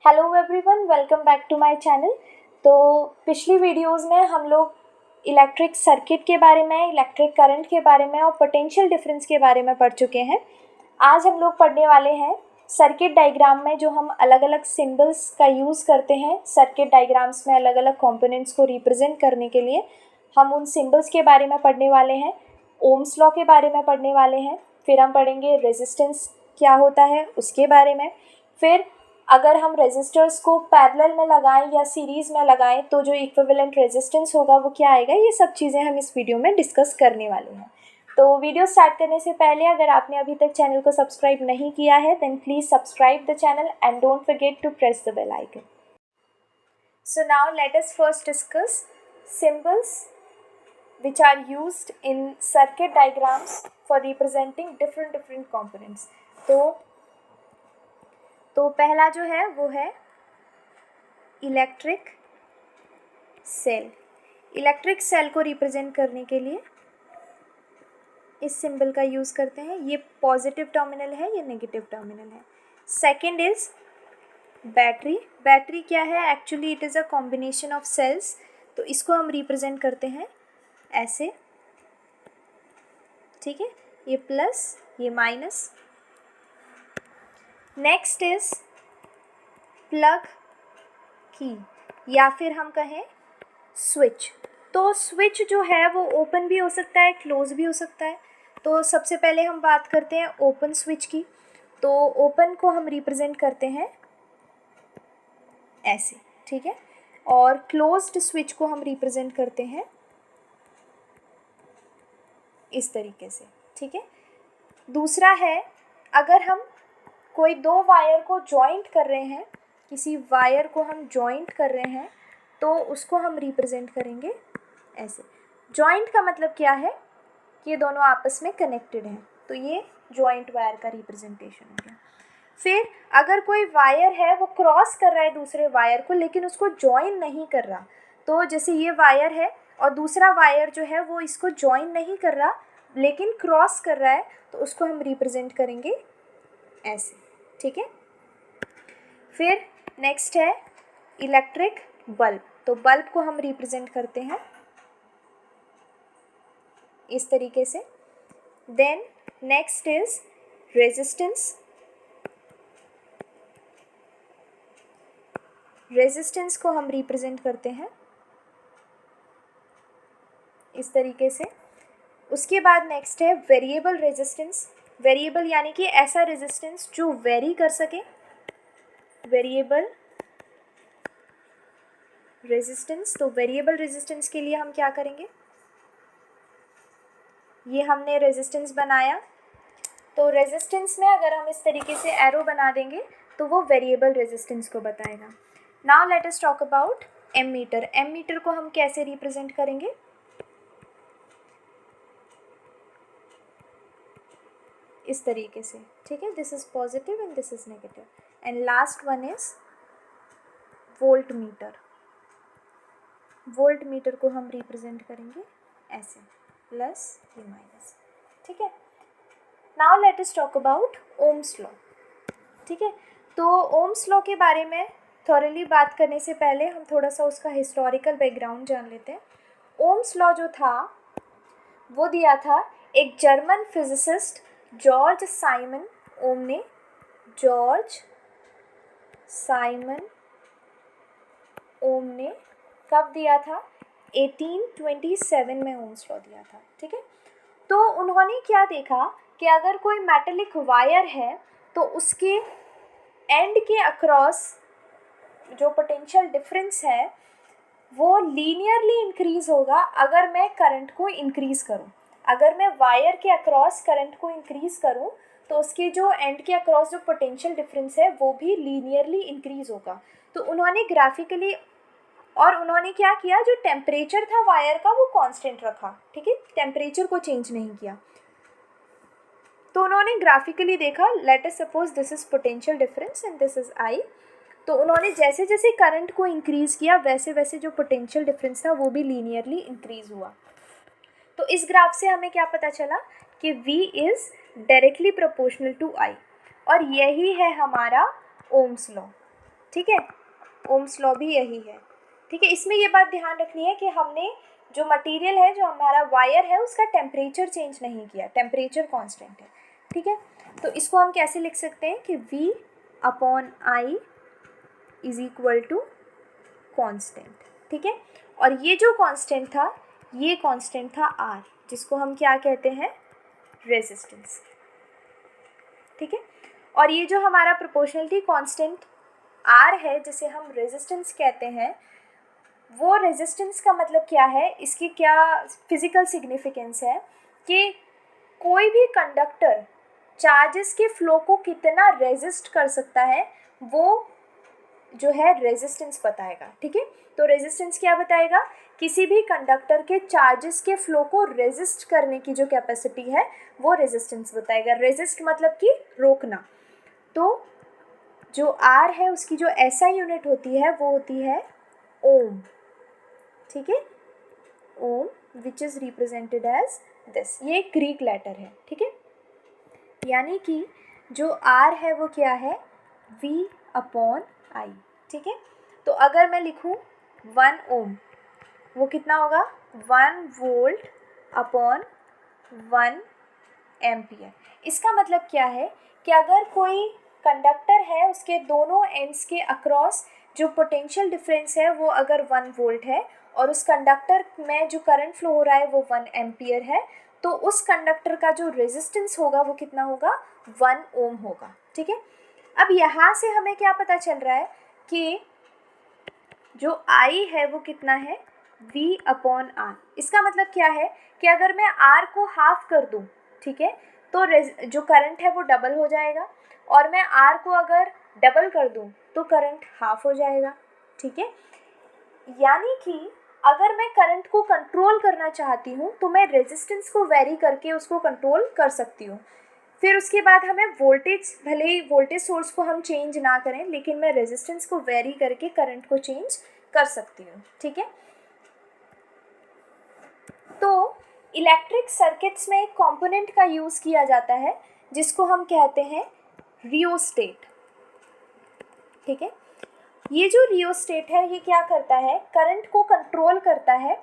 Hello everyone, welcome back to my channel. तो पिछली videos में हम लोग इलेक्ट्रिक सर्किट के बारे में, इलेक्ट्रिक करंट के बारे में और पोटेंशियल डिफरेंस के बारे में पढ़ चुके हैं। आज हम लोग पढ़ने वाले हैं सर्किट डायग्राम में जो हम अलग अलग सिंबल्स का यूज़ करते हैं सर्किट डायग्राम्स में अलग अलग कंपोनेंट्स को रिप्रेजेंट करने के लिए। हम उन सिंबल्स के बारे में पढ़ने वाले हैं, ओम्स लॉ के बारे में पढ़ने वाले हैं, फिर हम पढ़ेंगे रेजिस्टेंस क्या होता है उसके बारे में। फिर अगर हम रेजिस्टर्स को पैरेलल में लगाएं या सीरीज़ में लगाएं तो जो इक्विवेलेंट रेजिस्टेंस होगा वो क्या आएगा, ये सब चीज़ें हम इस वीडियो में डिस्कस करने वाले हैं। तो वीडियो स्टार्ट करने से पहले अगर आपने अभी तक चैनल को सब्सक्राइब नहीं किया है then please subscribe the channel and don't forget to press the bell icon. So now let us first discuss symbols which are used in circuit diagrams for representing different components। तो पहला जो है वो है electric cell. Electric cell को represent करने के लिए इस सिंबल का यूज़ करते हैं। ये पॉजिटिव टर्मिनल है, ये नेगेटिव टर्मिनल है। Second is battery. बैटरी क्या है? Actually it is a combination of cells, तो इसको हम रिप्रेजेंट करते हैं ऐसे, ठीक है, ये प्लस ये माइनस। नेक्स्ट इज प्लग की या फिर हम कहें स्विच। तो स्विच जो है वो ओपन भी हो सकता है, क्लोज भी हो सकता है। तो सबसे पहले हम बात करते हैं ओपन स्विच की। तो ओपन को हम रिप्रेजेंट करते हैं ऐसे, ठीक है, और क्लोज्ड स्विच को हम रिप्रेजेंट करते हैं इस तरीके से, ठीक है। दूसरा है, अगर हम कोई दो वायर को जॉइंट कर रहे हैं, किसी वायर को हम जॉइंट कर रहे हैं तो उसको हम रिप्रेजेंट करेंगे ऐसे। जॉइंट का मतलब क्या है कि ये दोनों आपस में कनेक्टेड हैं, तो ये जॉइंट वायर का रिप्रेजेंटेशन हो गया। फिर अगर कोई वायर है वो क्रॉस कर रहा है दूसरे वायर को लेकिन उसको जॉइन नहीं कर रहा, तो जैसे ये वायर है और दूसरा वायर जो है वो इसको जॉइन नहीं कर रहा लेकिन क्रॉस कर रहा है, तो उसको हम रिप्रेजेंट करेंगे ऐसे, ठीक है। फिर नेक्स्ट है इलेक्ट्रिक बल्ब। तो बल्ब को हम रिप्रेजेंट करते हैं इस तरीके से। Then next is resistance. Resistance को हम रिप्रेजेंट करते हैं इस तरीके से। उसके बाद नेक्स्ट है वेरिएबल रेजिस्टेंस। वेरिएबल यानी कि ऐसा रेजिस्टेंस जो वेरी कर सके। वेरिएबल रेजिस्टेंस, तो वेरिएबल रेजिस्टेंस के लिए हम क्या करेंगे, ये हमने रेजिस्टेंस बनाया, तो रेजिस्टेंस में अगर हम इस तरीके से एरो बना देंगे तो वो वेरिएबल रेजिस्टेंस को बताएगा। Now let us talk about ammeter. Ammeter को हम कैसे रिप्रेजेंट करेंगे, इस तरीके से, ठीक है। This is positive and this is negative. And last one is volt meter. Volt meter को हम रिप्रेजेंट करेंगे ऐसे, प्लस ये माइनस, ठीक है। Now let us talk about Ohm's law, ठीक है। तो ओम्स लॉ के बारे में थॉरली बात करने से पहले हम थोड़ा सा उसका हिस्टोरिकल बैकग्राउंड जान लेते हैं। ओम्स लॉ जो था वो दिया था एक जर्मन फिजिसिस्ट जॉर्ज साइमन ओम ने। जॉर्ज साइमन ओम ने कब दिया था? 1827 में ओम्स लॉ दिया था, ठीक है। तो उन्होंने क्या देखा कि अगर कोई मेटेलिक वायर है तो उसके एंड के अक्रॉस जो पोटेंशियल डिफरेंस है वो लीनियरली इंक्रीज होगा अगर मैं करंट को इंक्रीज़ करूं। अगर मैं वायर के अक्रॉस करंट को इंक्रीज़ करूं तो उसके जो एंड के अक्रॉस जो पोटेंशियल डिफरेंस है वो भी लीनियरली इंक्रीज होगा। तो उन्होंने ग्राफिकली, और उन्होंने क्या किया, जो टेम्परेचर था वायर का वो कांस्टेंट रखा, ठीक है, टेम्परेचर को चेंज नहीं किया। तो उन्होंने ग्राफिकली देखा, late us suppose this is potential difference and this is I. तो उन्होंने जैसे जैसे करंट को इंक्रीज़ किया वैसे वैसे जो पोटेंशियल डिफरेंस था वो भी लीनियरली इंक्रीज हुआ। तो इस ग्राफ से हमें क्या पता चला कि V is directly proportional to I, और यही है हमारा ओम्स लॉ, ठीक है, ओम्स लॉ भी यही है। ठीक है, इसमें ये बात ध्यान रखनी है कि हमने जो मटेरियल है, जो हमारा वायर है, उसका टेम्परेचर चेंज नहीं किया, टेम्परेचर कांस्टेंट है। ठीक है, तो इसको हम कैसे लिख सकते हैं कि V/I is equal to constant. ठीक है, और ये जो कांस्टेंट था, ये कांस्टेंट था R, जिसको हम क्या कहते हैं, रेजिस्टेंस। ठीक है, और ये जो हमारा प्रोपोर्शनलिटी कांस्टेंट R है, जिसे हम रेजिस्टेंस कहते हैं, वो रेजिस्टेंस का मतलब क्या है, इसकी क्या फिज़िकल सिग्निफिकेंस है कि कोई भी कंडक्टर चार्जेस के फ्लो को कितना रेजिस्ट कर सकता है, वो जो है रेजिस्टेंस बताएगा। ठीक है, तो रेजिस्टेंस क्या बताएगा, किसी भी कंडक्टर के चार्जेस के फ्लो को रेजिस्ट करने की जो कैपेसिटी है, वो रेजिस्टेंस बताएगा। रेजिस्ट मतलब कि रोकना। तो जो R है, उसकी जो SI यूनिट होती है, वो होती है ओम। ठीक है, ohm, which is represented as this. ये एक ग्रीक लेटर है। ठीक है, यानी कि जो R है वो क्या है, V/I। ठीक है, तो अगर मैं लिखूँ 1 ओम, वो कितना होगा, 1 वोल्ट अपॉन 1 एम्पियर। इसका मतलब क्या है कि अगर कोई कंडक्टर है, उसके दोनों एंड्स के अक्रॉस जो पोटेंशियल डिफरेंस है वो अगर 1 वोल्ट है, और उस कंडक्टर में जो करंट फ्लो हो रहा है वो 1 एम्पियर है, तो उस कंडक्टर का जो रेजिस्टेंस होगा वो कितना होगा, 1 ओम होगा। ठीक है, अब यहाँ से हमें क्या पता चल रहा है कि जो I है वो कितना है, V/R। इसका मतलब क्या है कि अगर मैं R को हाफ कर दूँ, ठीक है, तो जो करंट है वो डबल हो जाएगा, और मैं R को अगर डबल कर दूँ तो करंट हाफ हो जाएगा। ठीक है, यानी कि अगर मैं करंट को कंट्रोल करना चाहती हूँ तो मैं रेजिस्टेंस को वेरी करके उसको कंट्रोल कर सकती हूँ। फिर उसके बाद हमें वोल्टेज, भले ही वोल्टेज सोर्स को हम चेंज ना करें, लेकिन मैं रेजिस्टेंस को वेरी करके करंट को चेंज कर सकती हूँ। ठीक है, तो इलेक्ट्रिक सर्किट्स में एक कंपोनेंट का यूज़ किया जाता है जिसको हम कहते हैं रियोस्टेट। ठीक है, ये जो रियोस्टेट है, ये क्या करता है, करंट को कंट्रोल करता है।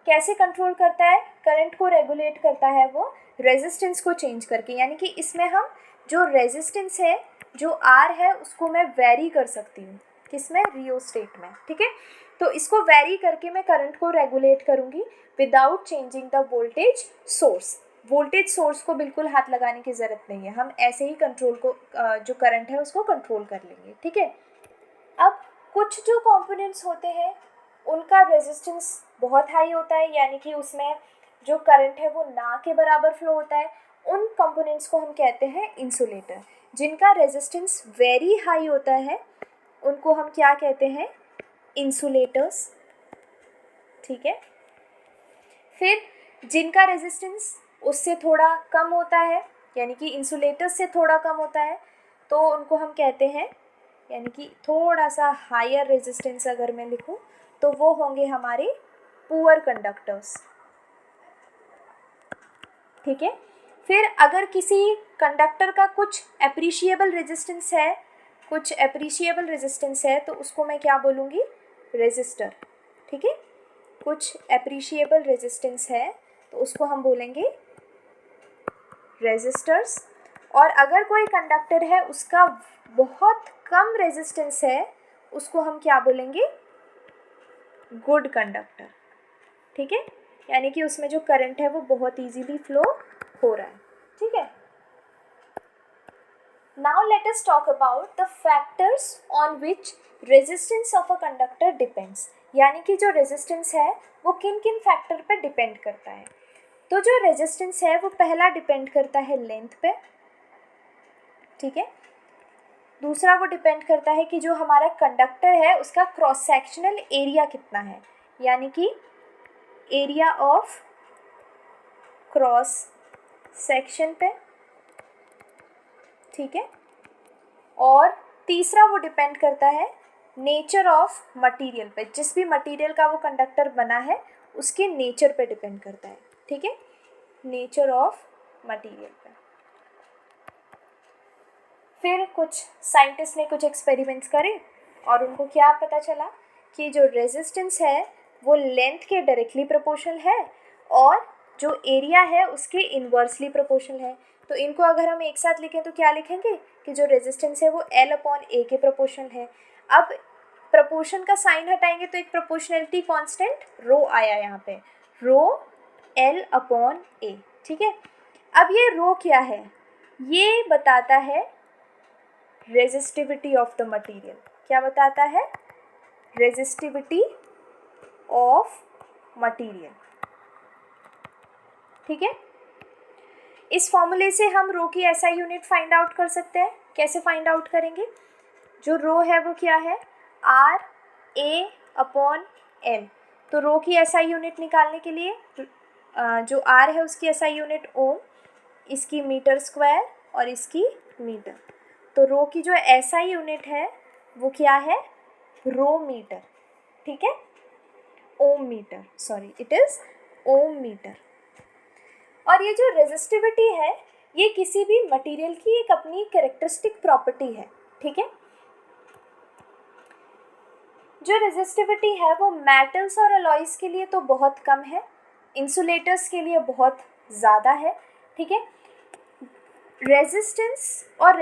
कैसे कंट्रोल करता है, करंट को रेगुलेट करता है वो रेजिस्टेंस को चेंज करके। यानी कि इसमें हम जो रेजिस्टेंस है, जो R है, उसको मैं वेरी कर सकती हूँ, किसमें, रियोस्टेट में। ठीक है, तो इसको वेरी करके मैं करंट को रेगुलेट करूँगी without changing the voltage source. Voltage source को बिल्कुल हाथ लगाने की ज़रूरत नहीं है, हम ऐसे ही कंट्रोल को, जो करंट है उसको कंट्रोल कर लेंगे। ठीक है, अब कुछ जो कंपोनेंट्स होते हैं उनका रेजिस्टेंस बहुत हाई होता है, यानी कि उसमें जो करंट है वो ना के बराबर फ्लो होता है। उन कंपोनेंट्स को हम कहते हैं इंसुलेटर। जिनका रेजिस्टेंस वेरी हाई होता है उनको हम क्या कहते हैं, इंसुलेटर्स। ठीक है, फिर जिनका रेजिस्टेंस उससे थोड़ा कम होता है, यानी कि इंसुलेटर्स से थोड़ा कम होता है, तो उनको हम कहते हैं, यानी कि थोड़ा सा हायर रेजिस्टेंस अगर मैं लिखूं तो वो होंगे हमारे पुअर कंडक्टर्स। ठीक है, फिर अगर किसी कंडक्टर का कुछ एप्रिशिएबल रेजिस्टेंस है, तो उसको मैं क्या बोलूँगी, रेजिस्टर। ठीक है, कुछ एप्रिशिएबल रेजिस्टेंस है तो उसको हम बोलेंगे रेजिस्टर्स। और अगर कोई कंडक्टर है उसका बहुत कम रेजिस्टेंस है, उसको हम क्या बोलेंगे, गुड कंडक्टर। ठीक है, यानी कि उसमें जो करंट है वो बहुत इजीली फ्लो हो रहा है। ठीक है, now let us talk about the factors on which resistance of a conductor depends. यानी कि जो रेजिस्टेंस है वो किन किन फैक्टर पर डिपेंड करता है। तो जो रेजिस्टेंस है वो पहला डिपेंड करता है लेंथ पे। ठीक है, दूसरा वो डिपेंड करता है कि जो हमारा कंडक्टर है उसका क्रॉस सेक्शनल एरिया कितना है, यानी कि एरिया ऑफ क्रॉस सेक्शन पे। ठीक है, और तीसरा वो डिपेंड करता है नेचर ऑफ मटेरियल पे, जिस भी मटेरियल का वो कंडक्टर बना है उसके नेचर पे डिपेंड करता है। ठीक है, नेचर ऑफ मटेरियल पे। फिर कुछ साइंटिस्ट ने कुछ एक्सपेरिमेंट्स करे और उनको क्या पता चला कि जो रेजिस्टेंस है वो लेंथ के डायरेक्टली प्रोपोर्शनल है और जो एरिया है उसके इन्वर्सली प्रोपोर्शनल है। तो इनको अगर हम एक साथ लिखें तो क्या लिखेंगे कि जो रेजिस्टेंस है वो L/A के प्रोपोर्शनल है। अब प्रोपोर्शन का साइन हटाएंगे तो एक प्रोपोर्शनलिटी कांस्टेंट रो आया यहाँ पे, रो L/A, ठीक है। अब ये रो क्या है, ये बताता है रेजिस्टिविटी ऑफ द मटेरियल। क्या बताता है, रेजिस्टिविटी ऑफ मटेरियल, ठीक है। इस फॉर्मूले से हम रो की एसआई यूनिट फाइंड आउट कर सकते हैं। कैसे फाइंड आउट करेंगे, जो रो है वो क्या है, RA/L। तो रो की एसआई यूनिट निकालने के लिए जो R है उसकी एसआई यूनिट ओम, इसकी मीटर स्क्वायर और इसकी मीटर। तो रो की जो एसआई यूनिट है वो क्या है, रो मीटर, ठीक है, ohm metre, sorry it is ohm metre. और ये जो रेजिस्टिविटी है ये किसी भी मटेरियल की एक अपनी कैरेक्टरिस्टिक प्रॉपर्टी है, ठीक है। जो रेजिस्टिविटी है वो मेटल्स और अलॉयज़ के लिए तो बहुत कम है, इंसुलेटर्स के लिए बहुत ज़्यादा है, ठीक है। रेजिस्टेंस और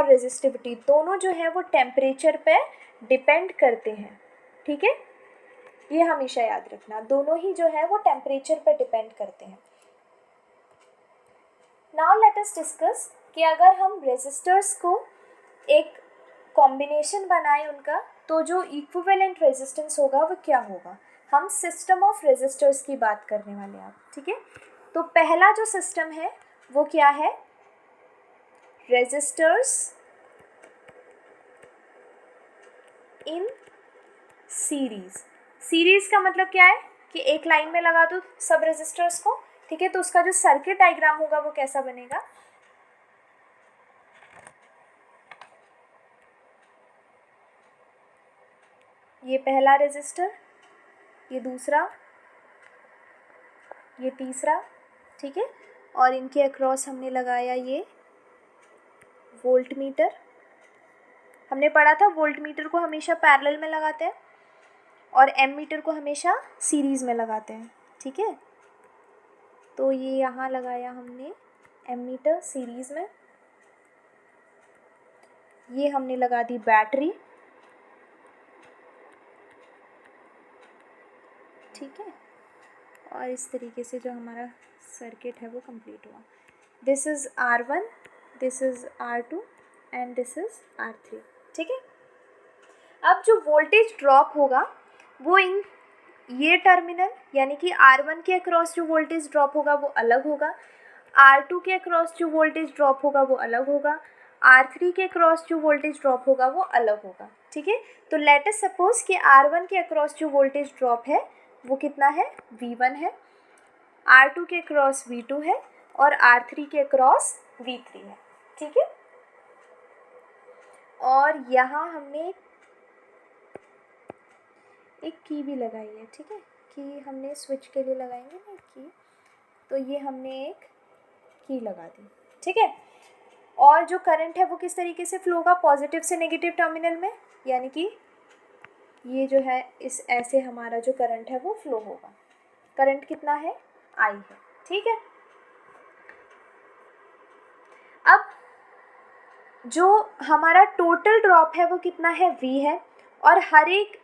रेजिस्टिविटी दोनों जो है वो टेम्परेचर पे डिपेंड करते हैं, ठीक है। ये हमेशा याद रखना, दोनों ही जो है वो टेम्परेचर पे डिपेंड करते हैं। नाउ लेट अस डिस्कस कि अगर हम रेजिस्टर्स को एक कॉम्बिनेशन बनाएं उनका, तो जो इक्विवेलेंट रेजिस्टेंस होगा वो क्या होगा। हम सिस्टम ऑफ रेजिस्टर्स की बात करने वाले हैं, ठीक है। तो पहला जो सिस्टम है वो क्या है, रेजिस्टर्स इन सीरीज। सीरीज का मतलब क्या है कि एक लाइन में लगा दो सब रेजिस्टर्स को, ठीक है। तो उसका जो सर्किट डायग्राम होगा वो कैसा बनेगा, ये पहला रेजिस्टर, ये दूसरा, ये तीसरा, ठीक है। और इनके अक्रॉस हमने लगाया ये वोल्ट मीटर। हमने पढ़ा था वोल्ट मीटर को हमेशा पैरेलल में लगाते हैं और एम मीटर को हमेशा सीरीज़ में लगाते हैं, ठीक है। तो ये यहाँ लगाया हमने एम मीटर सीरीज़ में, ये हमने लगा दी बैटरी, ठीक है। और इस तरीके से जो हमारा सर्किट है वो कंप्लीट हुआ। This is R1, this is R2 and this is R3, ठीक है। अब जो वोल्टेज ड्रॉप होगा वो इन ये टर्मिनल यानी कि R1 के अक्रॉस जो वोल्टेज ड्रॉप होगा वो अलग होगा, R2 के अक्रॉस जो वोल्टेज ड्रॉप होगा वो अलग होगा, R3 के अक्रॉस जो वोल्टेज ड्रॉप होगा वो अलग होगा, ठीक है। तो लेट अस सपोज कि R1 के अक्रॉस जो वोल्टेज ड्रॉप है वो कितना है, V1 है, R2 के अक्रॉस V2 है और R3 के अक्रॉस V3 है, ठीक है। और यहाँ हमने एक की भी लगाई है, ठीक है। की हमने स्विच के लिए लगाएंगे ना एक की, तो ये हमने एक की लगा दी, ठीक है। और जो करंट है वो किस तरीके से फ्लो होगा, पॉजिटिव से नेगेटिव टर्मिनल में, यानी कि ये जो है इस ऐसे हमारा जो करंट है वो फ्लो होगा। करंट कितना है, I है, ठीक है। अब जो हमारा टोटल ड्रॉप है वो कितना है, V है। और हर एक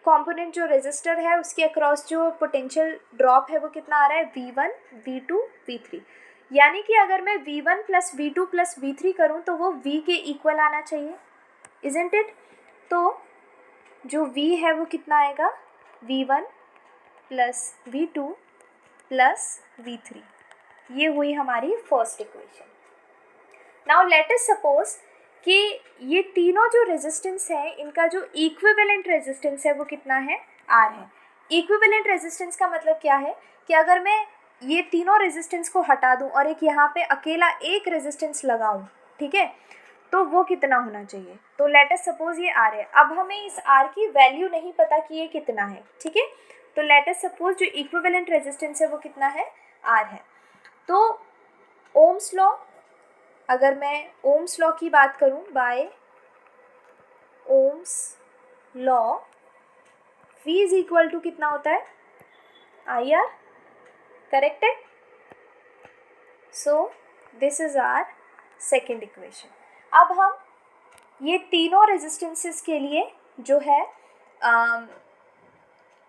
कंपोनेंट जो रेजिस्टर है उसके अक्रॉस जो पोटेंशियल ड्रॉप है वो कितना आ रहा है, V1, V2, V3। यानी कि अगर मैं V1 plus V2 plus V3 करूँ तो वो V के इक्वल आना चाहिए, इज़न्ट इट। तो जो V है वो कितना आएगा, V1 plus V2 plus V3। ये हुई हमारी first equation. Now let us suppose कि ये तीनों जो रेजिस्टेंस है इनका जो इक्विवेलेंट रेजिस्टेंस है वो कितना है, R है। इक्विवेलेंट रेजिस्टेंस का मतलब क्या है कि अगर मैं ये तीनों रेजिस्टेंस को हटा दूं और एक यहाँ पे अकेला एक रेजिस्टेंस लगाऊं, ठीक है, तो वो कितना होना चाहिए। तो लेट अस सपोज ये R है। अब हमें इस R की वैल्यू नहीं पता कि ये कितना है, ठीक है। तो लेट अस सपोज जो इक्विवेलेंट रेजिस्टेंस है वो कितना है, R है। तो ओम्स लॉ, अगर मैं ओम्स लॉ की बात करूं, by Ohm's law V is equal to कितना होता है, IR, करेक्ट है। So this is our second equation. अब हम ये तीनों रेजिस्टेंसेस के लिए जो है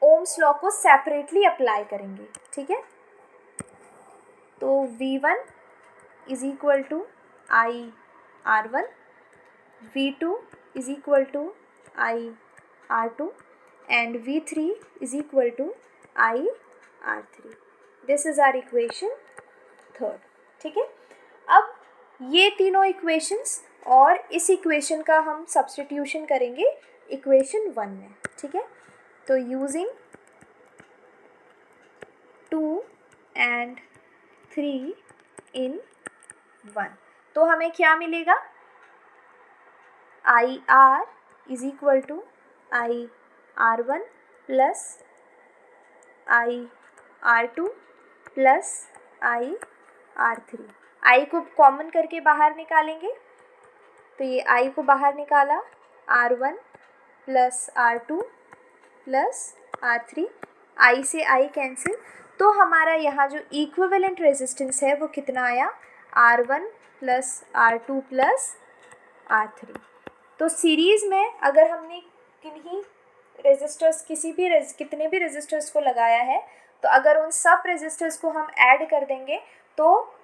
ओम्स लॉ को सेपरेटली अप्लाई करेंगे, ठीक है। तो V1 is equal to IR1, V2 is equal to IR2 and V3 is equal to IR3. This is our equation third, ठीक है। अब ये तीनों इक्वेशंस और इस इक्वेशन का हम सब्स्टिट्यूशन करेंगे इक्वेशन 1 में, ठीक है। तो यूजिंग 2 and 3 in 1, तो हमें क्या मिलेगा, IR is equal to IR1 plus IR2 plus IR3। I को कॉमन करके बाहर निकालेंगे, तो ये I को बाहर निकाला, R1 plus R2 plus R3, I से I कैंसिल, तो हमारा यहाँ जो इक्विवेलेंट रेजिस्टेंस है वो कितना आया, R1 plus R2 plus R3। तो सीरीज़ में अगर हमने किन्हीं रेजिस्टर्स कितने भी रेजिस्टर्स को लगाया है, तो अगर उन सब रेजिस्टर्स को हम ऐड कर देंगे तो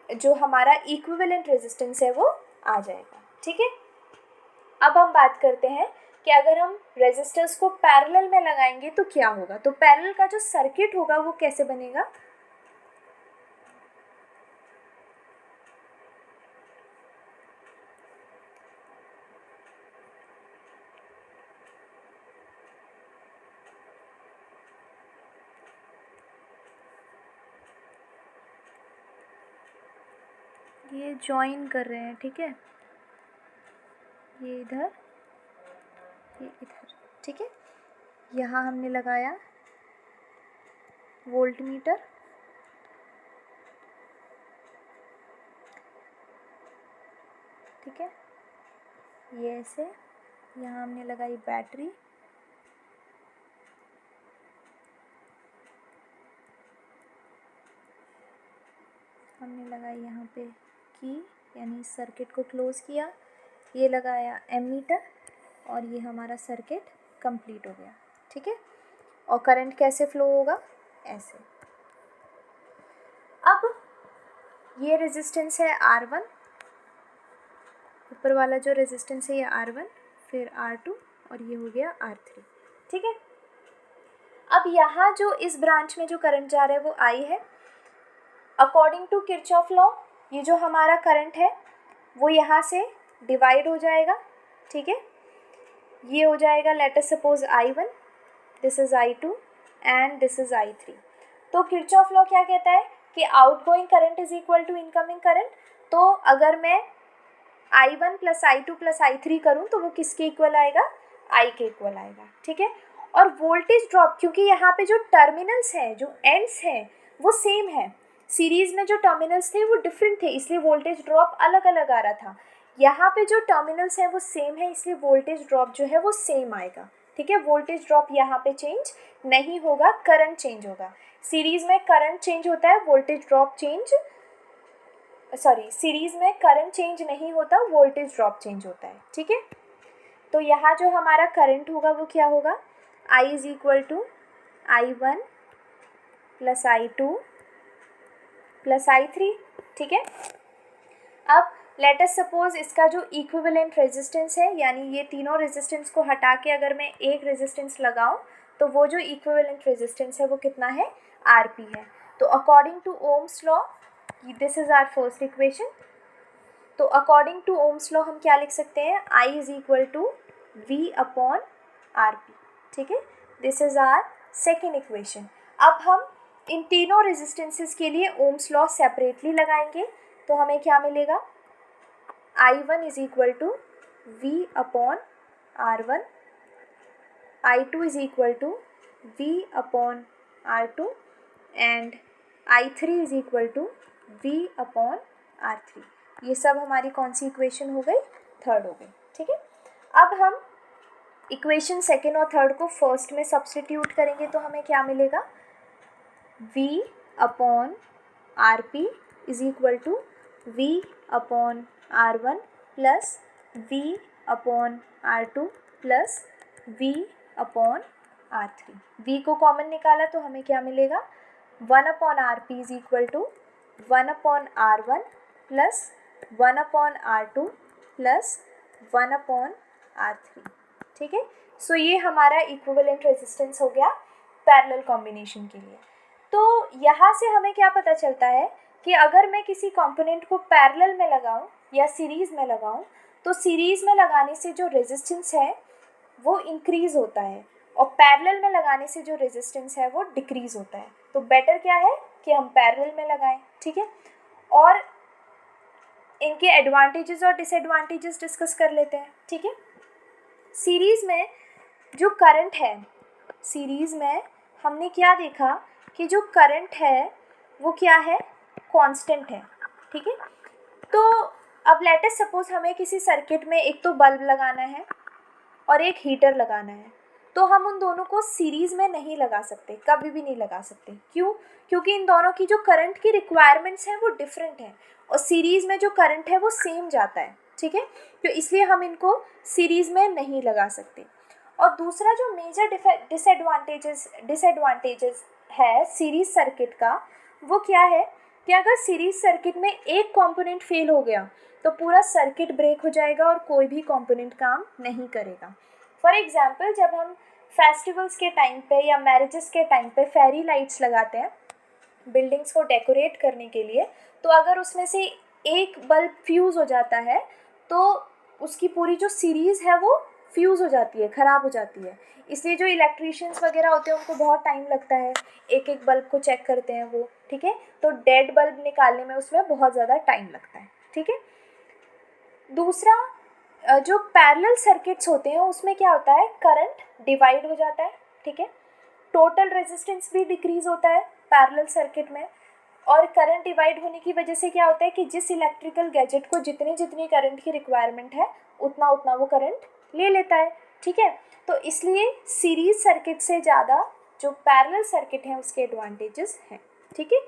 जो हमारा इक्विवेलेंट रेजिस्टेंस है वो आ जाएगा, ठीक है। अब हम बात करते हैं कि अगर हम रेजिस्टर्स को पैरेलल में लगाएंगे तो क्या होगा। तो पैरेलल का जो सर्किट होगा वो कैसे बनेगा, ये ज्वाइन कर रहे हैं, ठीक है, ये इधर, ये इधर, ठीक है। यहाँ हमने लगाया वोल्ट मीटर, ठीक है, ये ऐसे, यहाँ हमने लगाई बैटरी, हमने लगाई यहाँ पे की, यानी सर्किट को क्लोज़ किया, ये लगाया एमीटर और ये हमारा सर्किट कंप्लीट हो गया, ठीक है। और करंट कैसे फ्लो होगा, ऐसे। अब ये रेजिस्टेंस है R1, ऊपर वाला जो रेजिस्टेंस है ये R1, फिर R2 और ये हो गया R3, ठीक है। अब यहाँ जो इस ब्रांच में जो करंट जा रहा है वो I है। अकॉर्डिंग टू किरचॉफ लॉ ये जो हमारा करंट है वो यहाँ से डिवाइड हो जाएगा, ठीक है। ये हो जाएगा, let us suppose I1, this is I2 and this is I3। तो किरचॉफ लॉ क्या कहता है कि outgoing current is equal to incoming current. तो अगर मैं I1 plus I2 plus I3 करूँ तो वो किसके इक्वल आएगा, I के इक्वल आएगा, ठीक है। और वोल्टेज ड्रॉप, क्योंकि यहाँ पे जो टर्मिनल्स हैं, जो एंड्स हैं वो सेम है, सीरीज़ में जो टर्मिनल्स थे वो डिफरेंट थे, इसलिए वोल्टेज ड्रॉप अलग अलग आ रहा था। यहाँ पे जो टर्मिनल्स हैं वो सेम है, इसलिए वोल्टेज ड्रॉप जो है वो सेम आएगा, ठीक है। वोल्टेज ड्रॉप यहाँ पे चेंज नहीं होगा, करंट चेंज होगा। सीरीज़ में करंट चेंज होता है, वोल्टेज ड्रॉप सीरीज़ में करंट चेंज नहीं होता, वोल्टेज ड्रॉप चेंज होता है, ठीक है। तो यहाँ जो हमारा करंट होगा वो क्या होगा, I is equal to I1 plus I2 plus I3, ठीक है। अब लेट अस सपोज इसका जो इक्विवेलेंट रेजिस्टेंस है, यानी ये तीनों रेजिस्टेंस को हटा के अगर मैं एक रेजिस्टेंस लगाऊं तो वो जो इक्विवेलेंट रेजिस्टेंस है वो कितना है, RP है। तो according to Ohm's law, this is our first equation. तो अकॉर्डिंग टू ओम्स लॉ हम क्या लिख सकते हैं, I is equal to V upon RP, ठीक है। This is our second equation. अब हम इन तीनों रेजिस्टेंसेस के लिए ओम्स लॉ सेपरेटली लगाएंगे, तो हमें क्या मिलेगा, I1 is equal to V upon R1, I2 is equal to V upon R2 and I3 is equal to V upon R3। ये सब हमारी कौन सी इक्वेशन हो गई, थर्ड हो गई, ठीक है। अब हम इक्वेशन सेकेंड और थर्ड को फर्स्ट में सब्स्टिट्यूट करेंगे तो हमें क्या मिलेगा, V upon R P is equal to V upon R1 plus V upon R2 plus V upon R3। V को कॉमन निकाला तो हमें क्या मिलेगा, 1 upon R P is equal to 1 upon R1 plus 1 upon R2 plus 1 upon R3। ठीक है, सो ये हमारा इक्विवेलेंट रेजिस्टेंस हो गया पैरेलल कॉम्बिनेशन के लिए। तो यहाँ से हमें क्या पता चलता है कि अगर मैं किसी कंपोनेंट को पैरेलल में लगाऊं या सीरीज़ में लगाऊं तो सीरीज़ में लगाने से जो रेजिस्टेंस है वो इंक्रीज़ होता है और पैरेलल में लगाने से जो रेजिस्टेंस है वो डिक्रीज़ होता है। तो बेटर क्या है कि हम पैरेलल में लगाएं। ठीक है, और इनके एडवांटेजेस और डिसएडवांटेजेस डिस्कस कर लेते हैं। ठीक है, सीरीज़ में जो करंट है, सीरीज़ में हमने क्या देखा कि जो करंट है वो क्या है, कांस्टेंट है। ठीक है, तो अब लेट अस सपोज हमें किसी सर्किट में एक तो बल्ब लगाना है और एक हीटर लगाना है, तो हम उन दोनों को सीरीज़ में नहीं लगा सकते, कभी भी नहीं लगा सकते। क्यों? क्योंकि इन दोनों की जो करंट की रिक्वायरमेंट्स हैं वो डिफरेंट हैं और सीरीज़ में जो करंट है वो सेम जाता है। ठीक है, तो इसलिए हम इनको सीरीज़ में नहीं लगा सकते। और दूसरा जो मेजर डिसएडवांटेजेस है सीरीज़ सर्किट का, वो क्या है कि अगर सीरीज़ सर्किट में एक कंपोनेंट फेल हो गया तो पूरा सर्किट ब्रेक हो जाएगा और कोई भी कंपोनेंट काम नहीं करेगा। फॉर एग्जांपल, जब हम फेस्टिवल्स के टाइम पे या मैरिजेस के टाइम पे फेरी लाइट्स लगाते हैं बिल्डिंग्स को डेकोरेट करने के लिए, तो अगर उसमें से एक बल्ब फ्यूज़ हो जाता है तो उसकी पूरी जो सीरीज़ है वो फ्यूज़ हो जाती है, ख़राब हो जाती है। इसलिए जो इलेक्ट्रीशियंस वगैरह होते हैं उनको बहुत टाइम लगता है, एक एक बल्ब को चेक करते हैं वो। ठीक है, तो डेड बल्ब निकालने में उसमें बहुत ज़्यादा टाइम लगता है। ठीक है, दूसरा जो पैरेलल सर्किट्स होते हैं उसमें क्या होता है, करंट डिवाइड हो जाता है। ठीक है, टोटल रेजिस्टेंस भी डिक्रीज़ होता है पैरेलल सर्किट में, और करंट डिवाइड होने की वजह से क्या होता है कि जिस इलेक्ट्रिकल गैजेट को जितनी जितनी करंट की रिक्वायरमेंट है उतना उतना वो करंट ले लेता है। ठीक है, तो इसलिए सीरीज सर्किट से ज़्यादा जो पैरेलल सर्किट है उसके एडवांटेजेस हैं। ठीक है,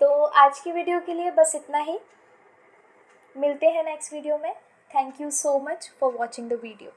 तो आज की वीडियो के लिए बस इतना ही, मिलते हैं नेक्स्ट वीडियो में। Thank you so much for watching the video.